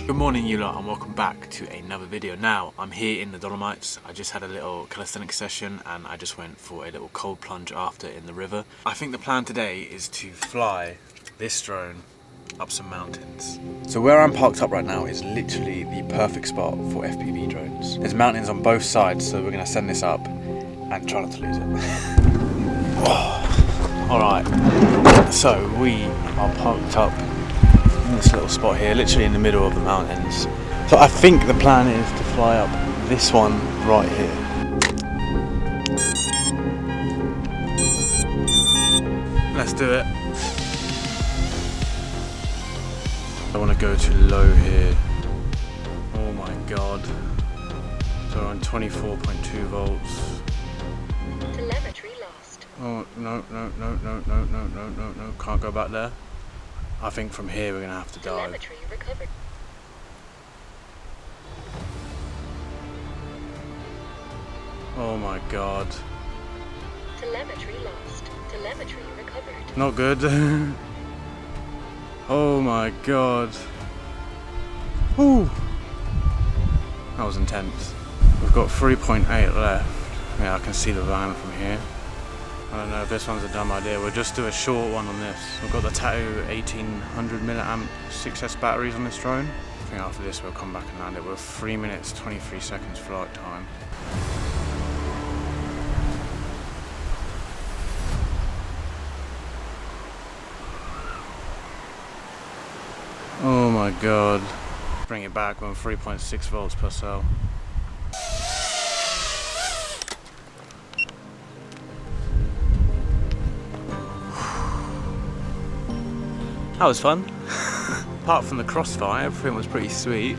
Good morning you lot and welcome back to another video. Now I'm here in the Dolomites. I just had a little calisthenics session and I just went for a little cold plunge after in the river. I think the plan today is to fly this drone up some mountains. So where I'm parked up right now is literally the perfect spot for FPV drones. There's mountains on both sides, so we're going to send this up and try not to lose it. Alright, so we are parked up in this little spot here, literally in the middle of the mountains. So I think the plan is to fly up this one right here. Let's do it. I want to go to low here. Oh my god. So we're on 24.2 volts. Telemetry lost. Oh, no, can't go back there. I think from here we're going to have to dive. Telemetry recovered. Oh my god. Telemetry lost. Telemetry recovered. Not good. Oh my god. Ooh. That was intense. We've got 3.8 left. Yeah, I can see the van from here. I don't know if this one's a dumb idea. We'll just do a short one on this. We've got the Tattoo 1800 milliamp 6S batteries on this drone. I think after this we'll come back and land it. We're 3 minutes 23 seconds flight time. Oh my god. Bring it back, we're on 3.6 volts per cell. That was fun. Apart from the crossfire, everything was pretty sweet.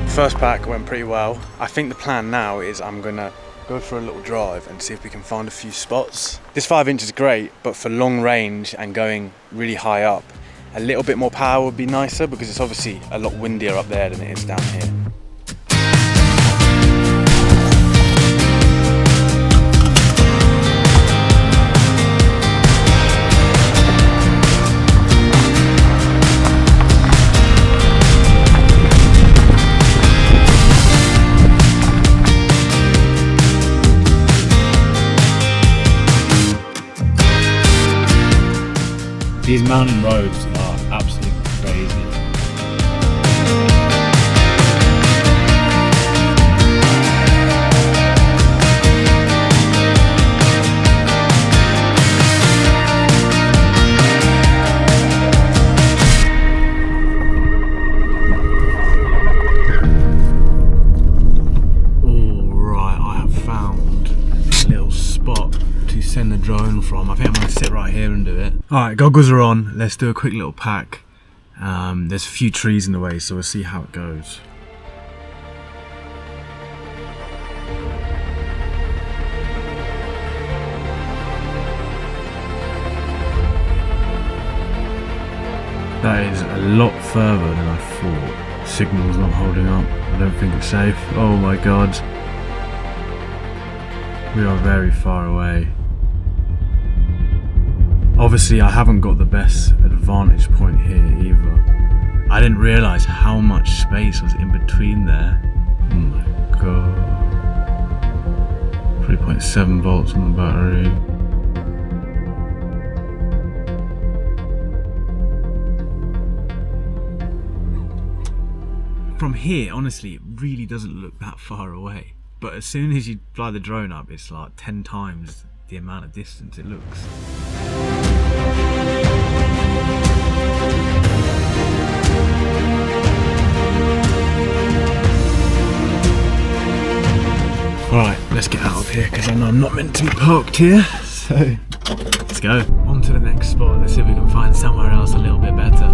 First pack went pretty well. I think the plan now is I'm gonna go for a little drive and see if we can find a few spots. This 5-inch is great, but for long range and going really high up, a little bit more power would be nicer because it's obviously a lot windier up there than it is down here. These mountain roads are absolutely crazy. Alright, I have found a little spot to send the drone from. I think I'm going to sit right here and do it. Alright, goggles are on. Let's do a quick little pack. There's a few trees in the way, so we'll see how it goes. That is a lot further than I thought. Signal's not holding up. I don't think it's safe. Oh my god. We are very far away. Obviously I haven't got the best advantage point here either. I didn't realise how much space was in between there. Oh my god. 3.7 volts on the battery. From here, honestly, it really doesn't look that far away. But as soon as you fly the drone up, it's like 10 times the amount of distance it looks. Alright, let's get out of here because I know I'm not meant to be parked here. So, let's go. On to the next spot. Let's see if we can find somewhere else a little bit better.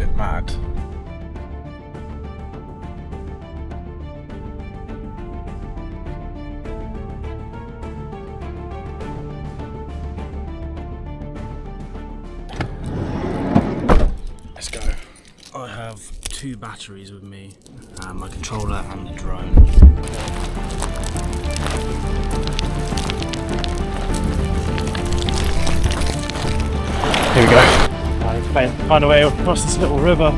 bit mad. Let's go. I have 2 batteries with me, my controller and the drone. Here we go. I find a way across this little river.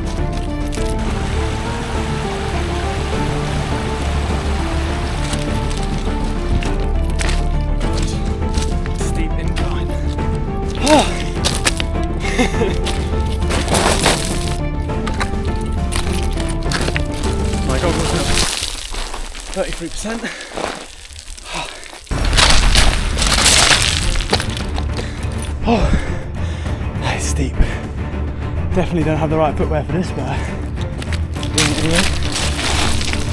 Steep incline. My goggles are 33%. Oh. It's steep. Definitely don't have the right footwear for this, but I'm doing it anyway.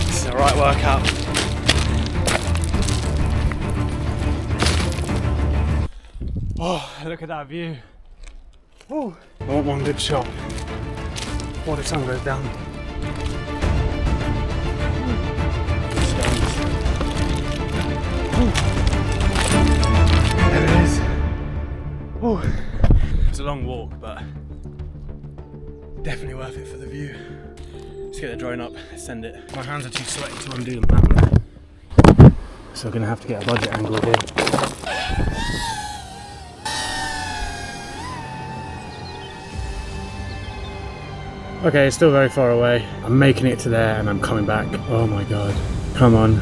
It's the right workout. Oh, look at that view. Oh, I want one good shot. Before the sun goes down. There it is. Oh. It's a long walk, but definitely worth it for the view. Let's get the drone up, send it. My hands are too sweaty to undo the map, so I'm gonna have to get a budget angle here. Okay, it's still very far away. I'm making it to there and I'm coming back. Oh my god, come on.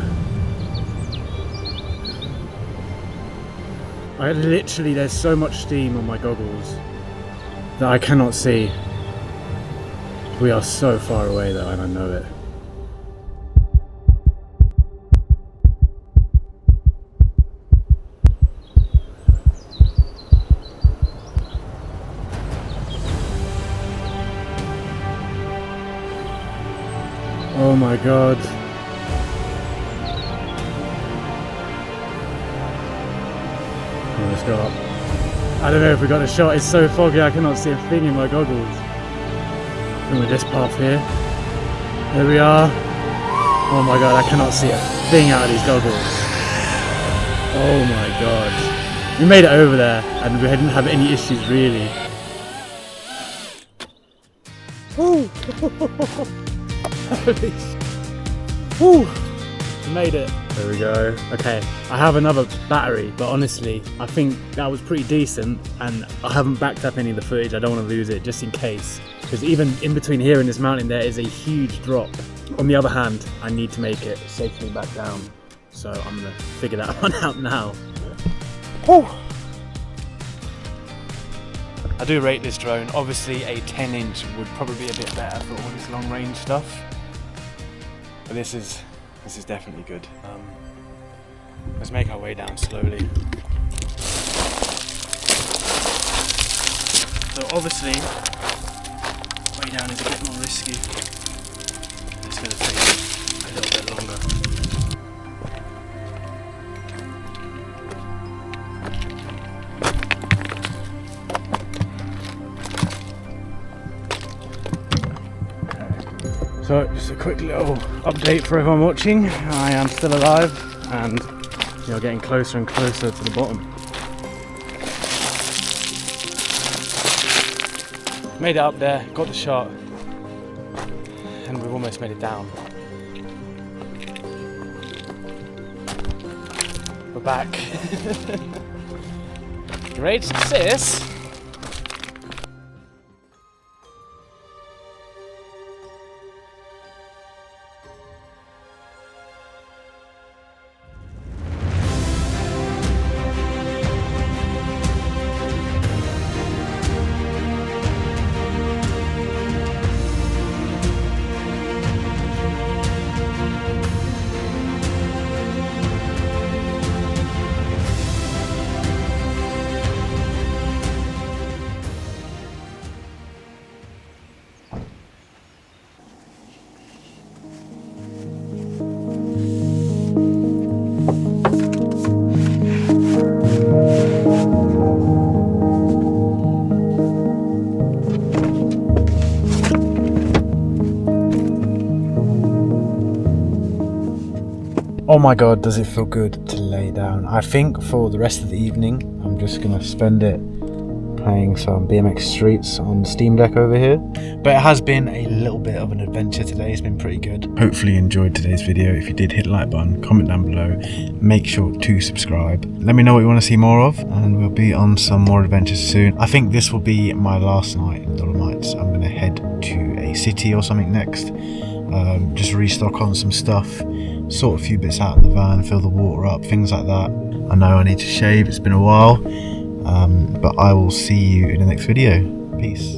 There's so much steam on my goggles that I cannot see. We are so far away though, and I know it. Oh my god. Let's go up. I don't know if we got a shot, it's so foggy I cannot see a thing in my goggles. And with this path here, there we are. Oh my god, I cannot see a thing out of these goggles. Oh my god. We made it over there and we didn't have any issues really. Woo! Woo! We made it. There we go. Okay, I have another battery, but honestly, I think that was pretty decent and I haven't backed up any of the footage. I don't want to lose it just in case. Because even in between here and this mountain there is a huge drop. On the other hand, I need to make it safely back down. So I'm gonna figure that one out now. Whew. I do rate this drone. Obviously a 10-inch would probably be a bit better for all this long range stuff. But this is definitely good. Let's make our way down slowly. So obviously, way down is a bit more risky. It's going to take a little bit longer. So just a quick little update for everyone watching. I am still alive and you're getting closer and closer to the bottom. Made it up there, got the shot, and we've almost made it down. We're back. You ready to see this? Oh my god, does it feel good to lay down. I think for the rest of the evening, I'm just gonna spend it playing some BMX Streets on Steam Deck over here. But it has been a little bit of an adventure today. It's been pretty good. Hopefully you enjoyed today's video. If you did, hit the like button, comment down below, make sure to subscribe. Let me know what you want to see more of, and we'll be on some more adventures soon. I think this will be my last night in the Dolomites. I'm gonna head to a city or something next. Just restock on some stuff, sort a few bits out in the van, fill the water up, things like that. I know I need to shave, it's been a while. But I will see you in the next video. Peace.